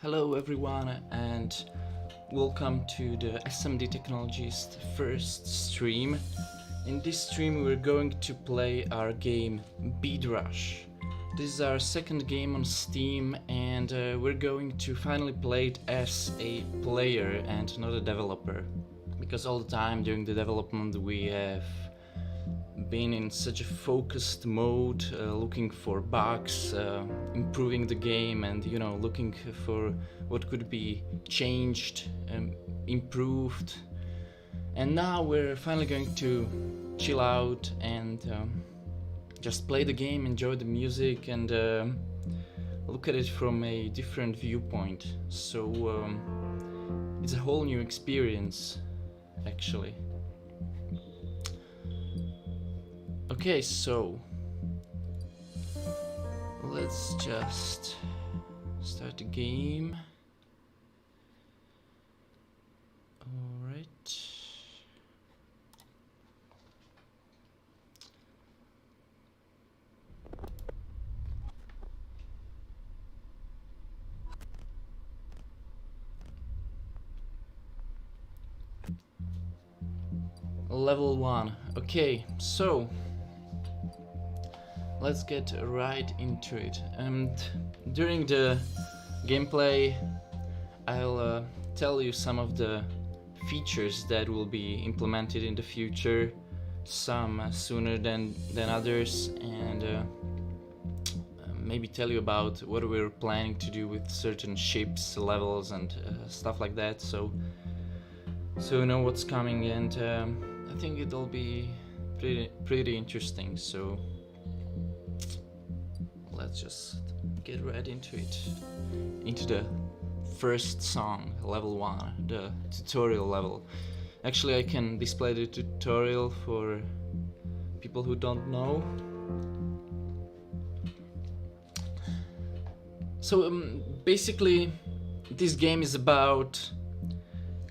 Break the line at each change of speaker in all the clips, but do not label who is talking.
Hello everyone and welcome to the SMD Technologies first stream. In this stream we're going to play our game Bead Rush. This is our second game on Steam and we're going to finally play it as a player and not a developer. Because all the time during the development we have been in such a focused mode, looking for bugs, improving the game, and looking for what could be changed, improved. And now we're finally going to chill out and just play the game, enjoy the music, and look at it from a different viewpoint. So it's a whole new experience, actually. Okay, so let's just start the game. Alright. Level 1. Okay, so let's get right into it. And during the gameplay I'll tell you some of the features that will be implemented in the future, some sooner than others, and maybe tell you about what we're planning to do with certain ships, levels, and stuff like that, so you know what's coming. And I think it'll be pretty interesting, so let's just get right into it, into the first song, level 1, the tutorial level. Actually, I can display the tutorial for people who don't know. So basically this game is about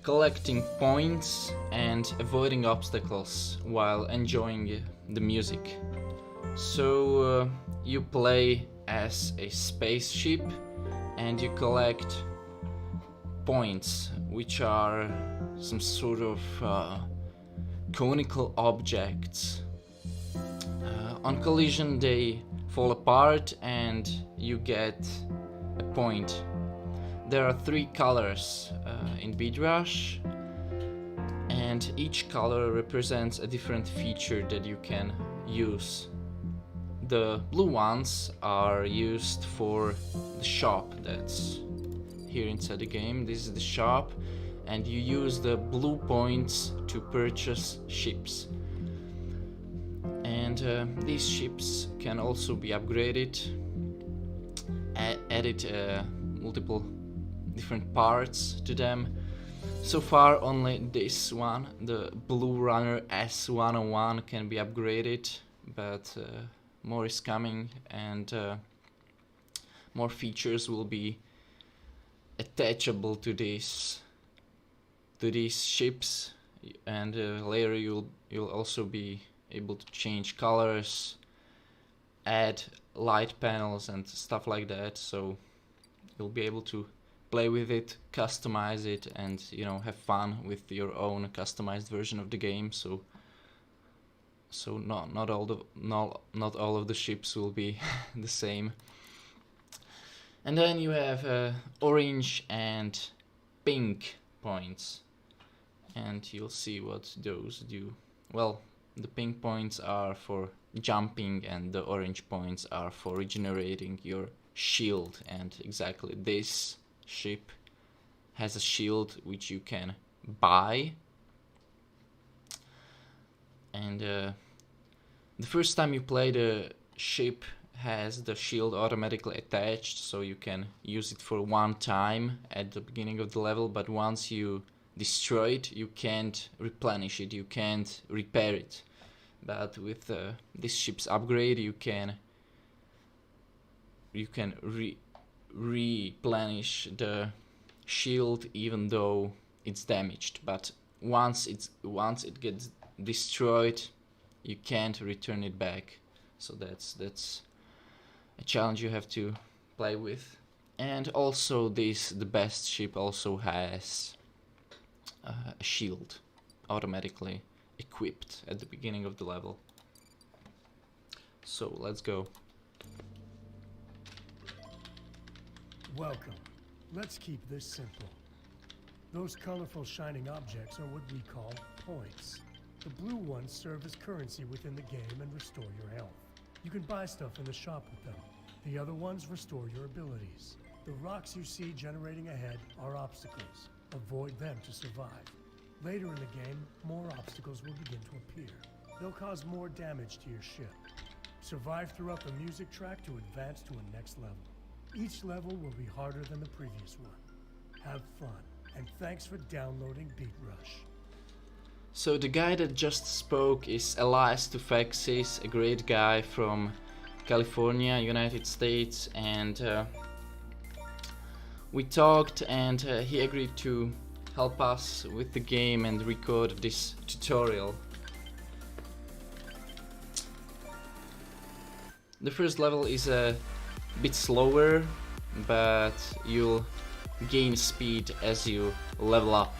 collecting points and avoiding obstacles while enjoying the music. So you play as a spaceship and you collect points, which are some sort of conical objects. On collision they fall apart and you get a point. There are 3 colors in Bead Rush, and each color represents a different feature that you can use. The blue ones are used for the shop that's here inside the game. This is the shop, and you use the blue points to purchase ships. And these ships can also be upgraded, added multiple different parts to them. So far only this one, the Blue Runner S101, can be upgraded, but more is coming, and more features will be attachable to these ships, and later you'll also be able to change colors, add light panels and stuff like that, so you'll be able to play with it, customize it, and have fun with your own customized version of the game. So not all of the ships will be the same. And then you have orange and pink points, and you'll see what those do. Well, the pink points are for jumping and the orange points are for regenerating your shield. And exactly this ship has a shield which you can buy, and the first time you play, the ship has the shield automatically attached, so you can use it for one time at the beginning of the level, but once you destroy it you can't replenish it, you can't repair it. But with this ship's upgrade you can replenish the shield even though it's damaged, but once it gets destroyed you can't return it back. So that's a challenge you have to play with. And also the best ship also has a shield automatically equipped at the beginning of the level. So let's go.
Welcome. Let's keep this simple. Those colorful shining objects are what we call points. The blue ones serve as currency within the game and restore your health. You can buy stuff in the shop with them. The other ones restore your abilities. The rocks you see generating ahead are obstacles. Avoid them to survive. Later in the game, more obstacles will begin to appear. They'll cause more damage to your ship. Survive throughout the music track to advance to a next level. Each level will be harder than the previous one. Have fun, and thanks for downloading Beat Rush.
So the guy that just spoke is Elias Tufexis, a great guy from California, United States, and we talked, and he agreed to help us with the game and record this tutorial. The first level is a bit slower, but you'll gain speed as you level up.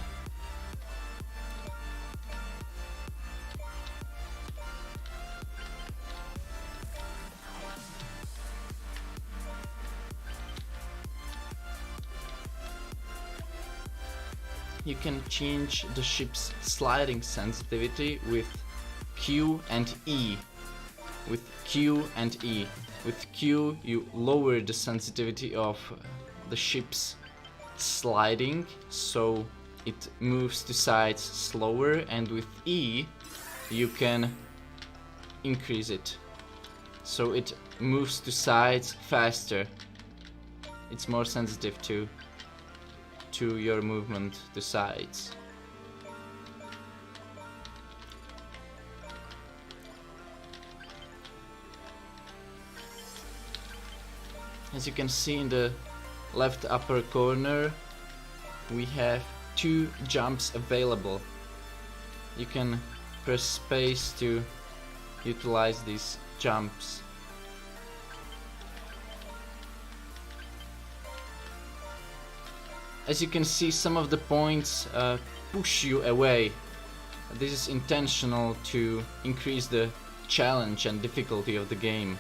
You can change the ship's sliding sensitivity with Q and E. With Q and E. With Q you lower the sensitivity of the ship's sliding, so it moves to sides slower, and with E you can increase it, so it moves to sides faster. It's more sensitive to your movement to sides. As you can see in the left upper corner, we have 2 jumps available. You can press space to utilize these jumps. As you can see, some of the points push you away. This is intentional to increase the challenge and difficulty of the game.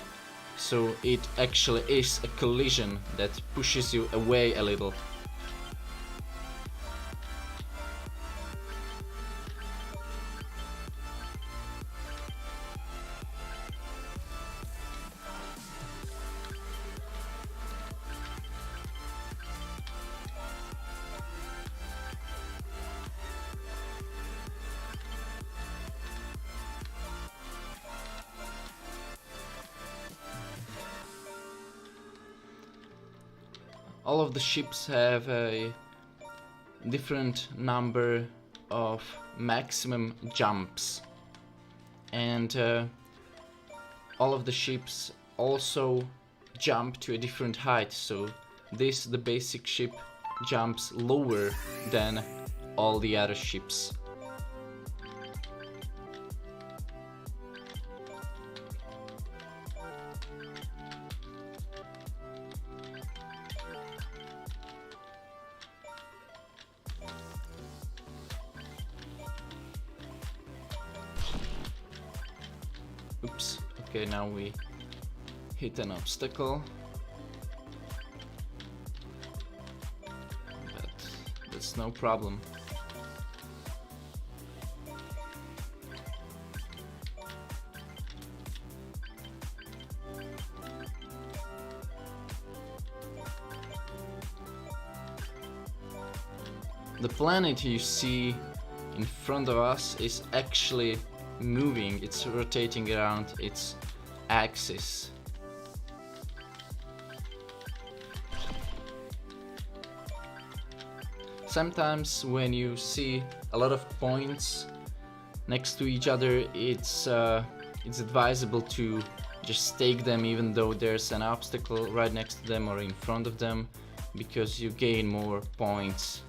So it actually is a collision that pushes you away a little. All of the ships have a different number of maximum jumps, and all of the ships also jump to a different height, so the basic ship jumps lower than all the other ships. Oops, okay, now we hit an obstacle. But that's no problem. The planet you see in front of us is actually moving, it's rotating around its axis. Sometimes when you see a lot of points next to each other, it's advisable to just take them even though there's an obstacle right next to them or in front of them, because you gain more points.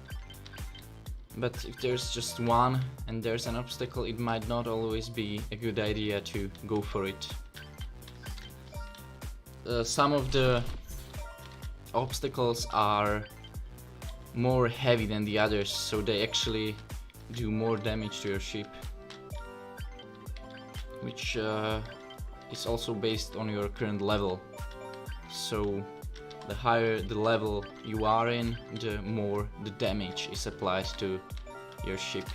But if there's just one and there's an obstacle, it might not always be a good idea to go for it. Some of the obstacles are more heavy than the others, so they actually do more damage to your ship, which is also based on your current level. So the higher the level you are in, the more the damage is applied to your ship.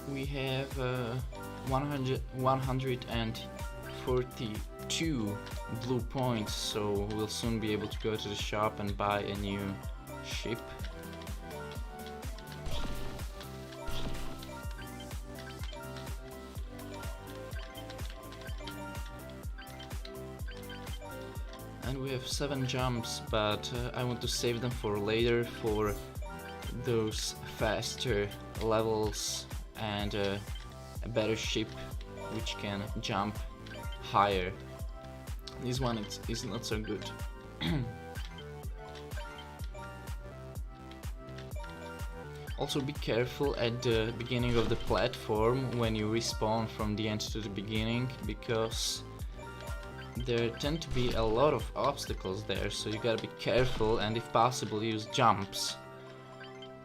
We have 142 blue points, so we'll soon be able to go to the shop and buy a new ship. And we have 7 jumps, but I want to save them for later, for those faster levels and a better ship which can jump higher. This one is not so good. Also be careful at the beginning of the platform when you respawn from the end to the beginning, because there tend to be a lot of obstacles there, so you gotta be careful and if possible use jumps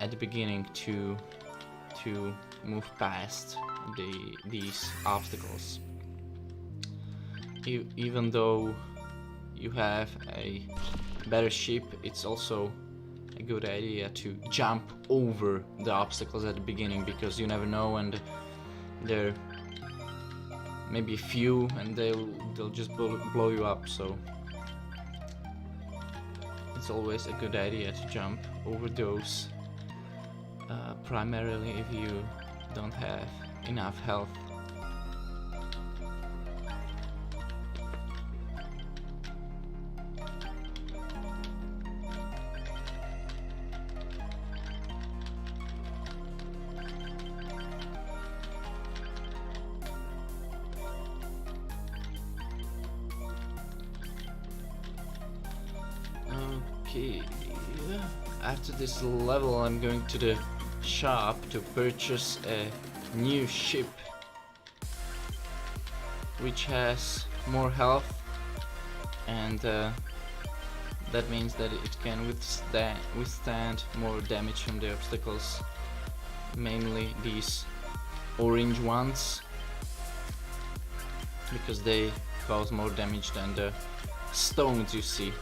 at the beginning to move past these obstacles. Even though you have a better ship, it's also a good idea to jump over the obstacles at the beginning, because you never know, and there may be a few and they'll just blow you up, so it's always a good idea to jump over those, primarily if you don't have enough health. Okay, after this level I'm going to the shop to purchase a new ship which has more health, and that means that it can withstand more damage from the obstacles, mainly these orange ones, because they cause more damage than the stones you see.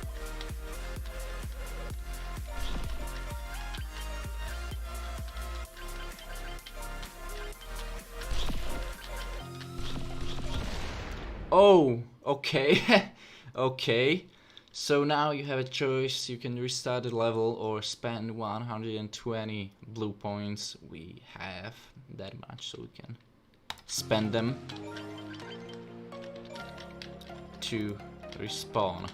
Oh, okay. Okay, so now you have a choice. You can restart the level or spend 120 blue points. We have that much, so we can spend them to respawn.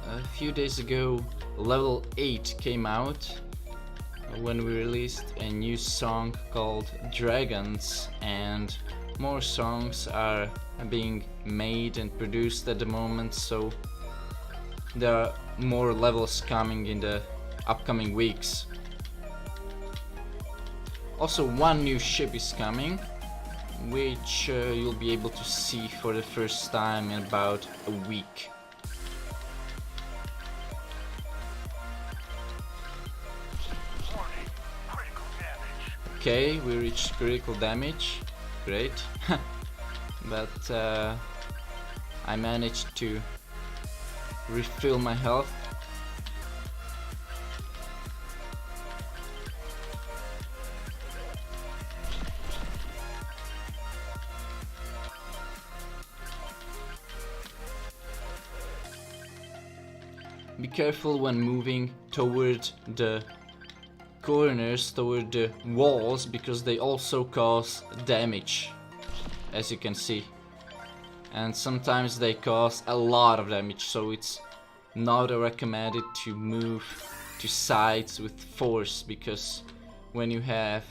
A few days ago, level 8 came out when we released a new song called Dragons, and more songs are being made and produced at the moment, so there are more levels coming in the upcoming weeks. Also, one new ship is coming, which you'll be able to see for the first time in about a week. Okay, we reached critical damage, great, but I managed to refill my health. Be careful when moving toward the corners toward the walls because they also cause damage, as you can see. And sometimes they cause a lot of damage, so it's not recommended to move to sides with force, because when you have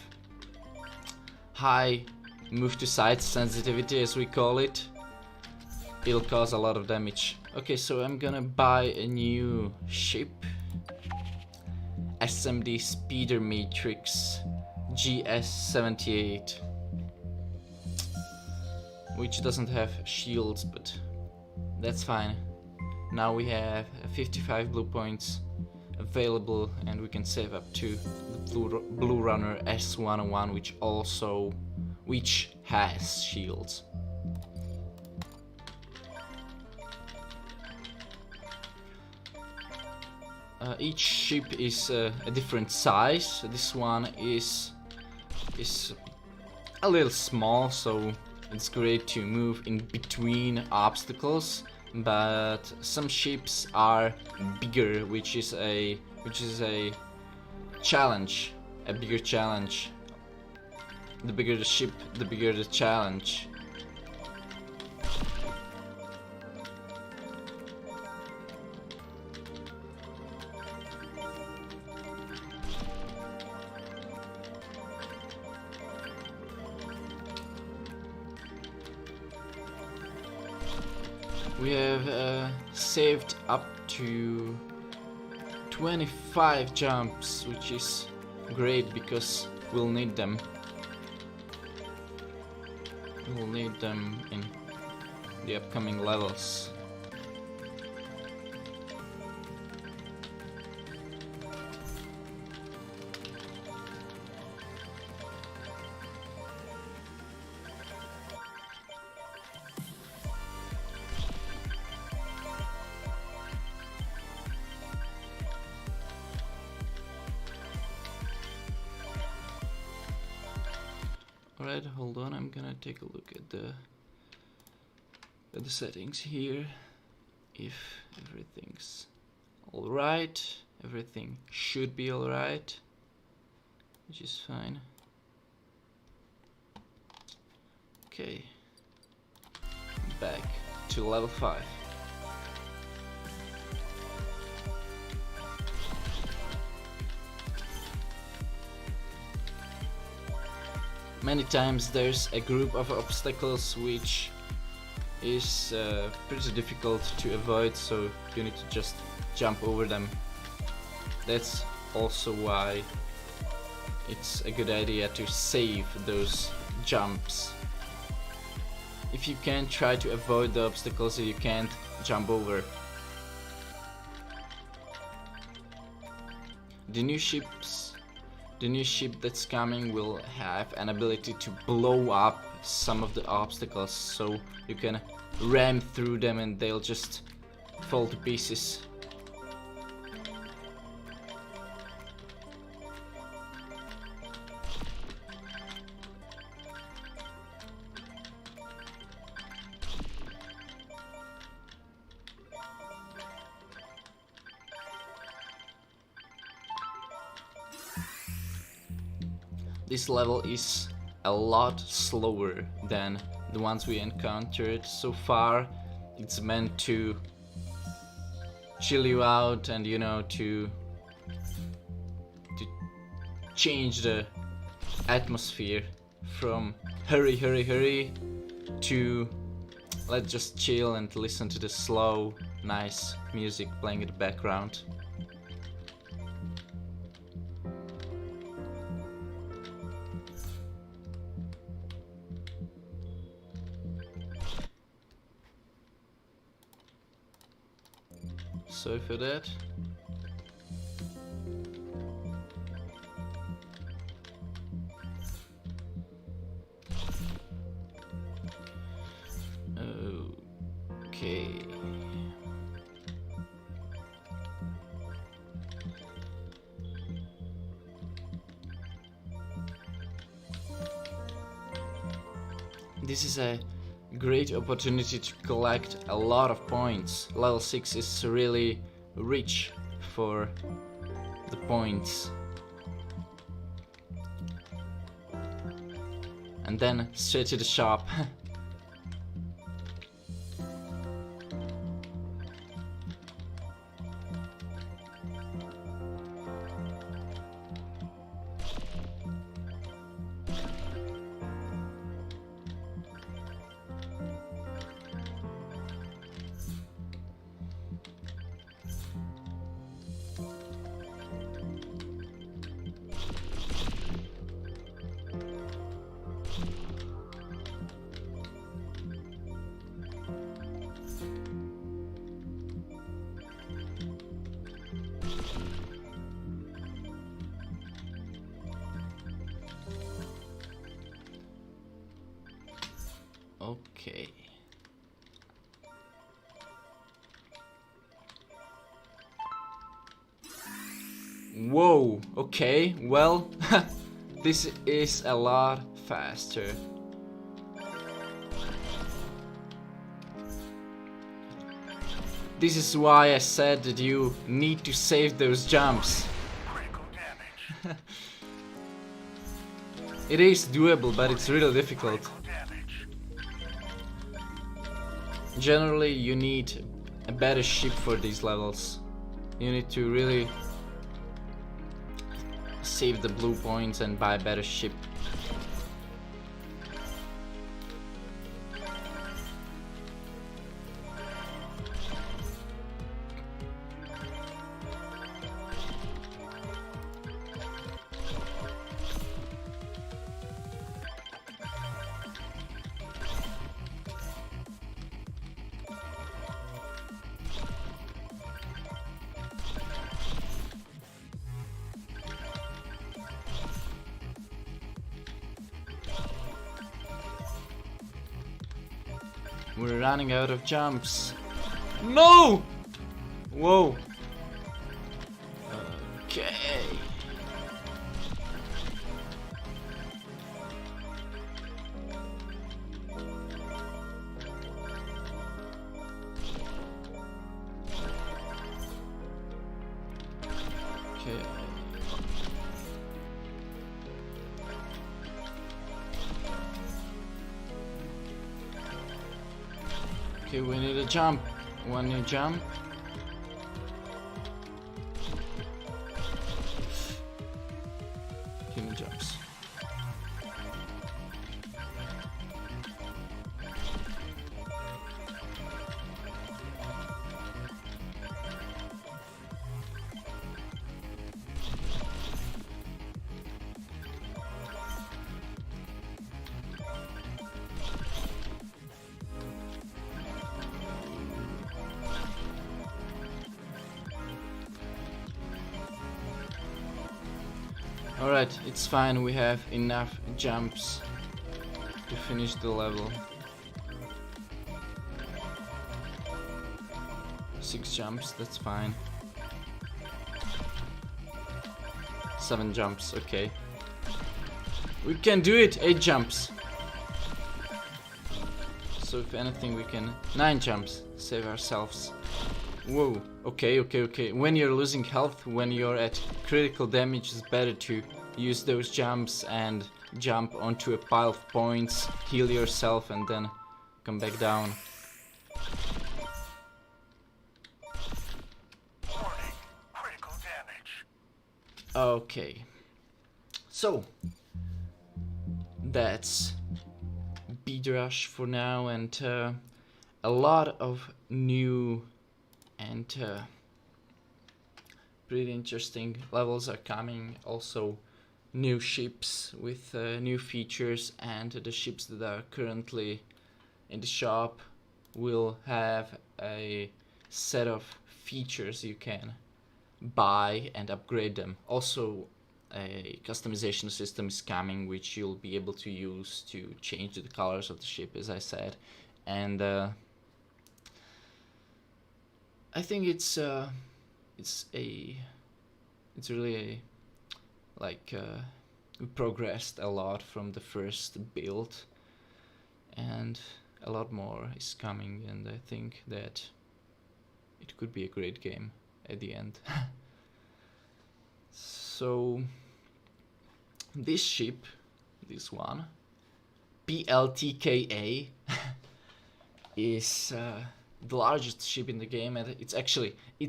high move to side sensitivity, as we call it, it'll cause a lot of damage. Okay, so I'm gonna buy a new ship. SMD Speeder Matrix GS78, which doesn't have shields, but that's fine. Now we have 55 blue points available, and we can save up to the Blue Runner S101, which has shields. Each ship is a different size. This one is a little small, so it's great to move in between obstacles. But some ships are bigger, which is a challenge, a bigger challenge. The bigger the ship, the bigger the challenge. We have saved up to 25 jumps, which is great because we'll need them. We'll need them in the upcoming levels. Alright, hold on, I'm gonna take a look at the settings here. If everything's alright, everything should be alright, which is fine. Okay, back to level 5. Many times there's a group of obstacles which is pretty difficult to avoid, so you need to just jump over them. That's also why it's a good idea to save those jumps. If you can't, try to avoid the obstacles that you can't jump over. The new ship that's coming will have an ability to blow up some of the obstacles, so you can ram through them and they'll just fall to pieces. This level is a lot slower than the ones we encountered so far. It's meant to chill you out and, you know, to change the atmosphere from hurry, hurry, hurry to let's just chill and listen to the slow, nice music playing in the background. Sorry for that. Okay. This is a great opportunity to collect a lot of points. Level 6 is really rich for the points. and then straight to the shop. Okay. Whoa, okay, well, this is a lot faster. This is why I said that you need to save those jumps. It is doable, but it's really difficult. Generally, you need a better ship for these levels. You need to really save the blue points and buy a better ship. We're running out of jumps. No! Whoa. Okay. Okay. Okay, we need a jump. One new jump. Two new jumps. Alright, it's fine, we have enough jumps to finish the level. 6 jumps, that's fine. 7 jumps, okay. We can do it! 8 jumps! So if anything we can... 9 jumps, save ourselves. Whoa, okay. When you're losing health, when you're at critical damage, it's better to use those jumps and jump onto a pile of points, heal yourself and then come back down.
Warning, critical damage.
Okay, so that's Bead Rush for now, and a lot of new and pretty interesting levels are coming. Also new ships with new features, and the ships that are currently in the shop will have a set of features you can buy and upgrade them. Also a customization system is coming, which you'll be able to use to change the colors of the ship, as I said. And I think it's really a, like we progressed a lot from the first build, and a lot more is coming, and I think that it could be a great game at the end. So this ship, this one, PLTKA is the largest ship in the game, and it's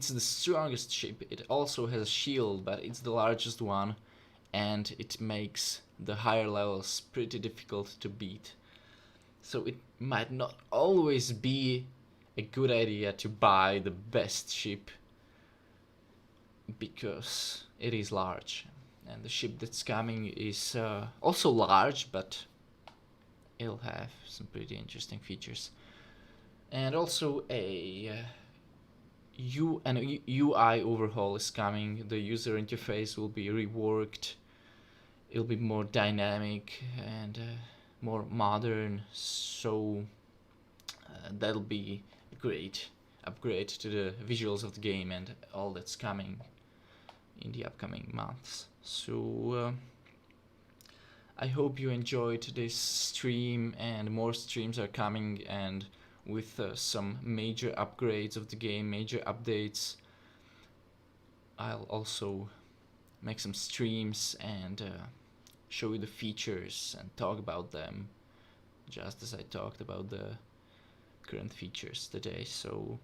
the strongest ship. It also has a shield, but it's the largest one, and it makes the higher levels pretty difficult to beat. So it might not always be a good idea to buy the best ship, because it is large, and the ship that's coming is also large, but it'll have some pretty interesting features. And also an UI overhaul is coming. The user interface will be reworked. It'll be more dynamic and more modern, so that'll be a great upgrade to the visuals of the game and all that's coming in the upcoming months. So I hope you enjoyed this stream, and more streams are coming, and with some major upgrades of the game, major updates. I'll also make some streams and show you the features and talk about them, just as I talked about the current features today. So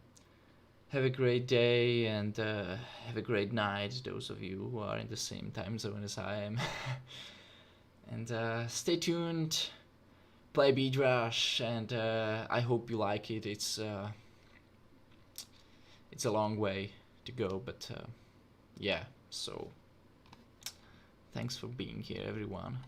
have a great day, and have a great night, those of you who are in the same time zone as I am. And stay tuned, play Bead Rush, and I hope you like it. It's a long way to go, but yeah, so thanks for being here, everyone.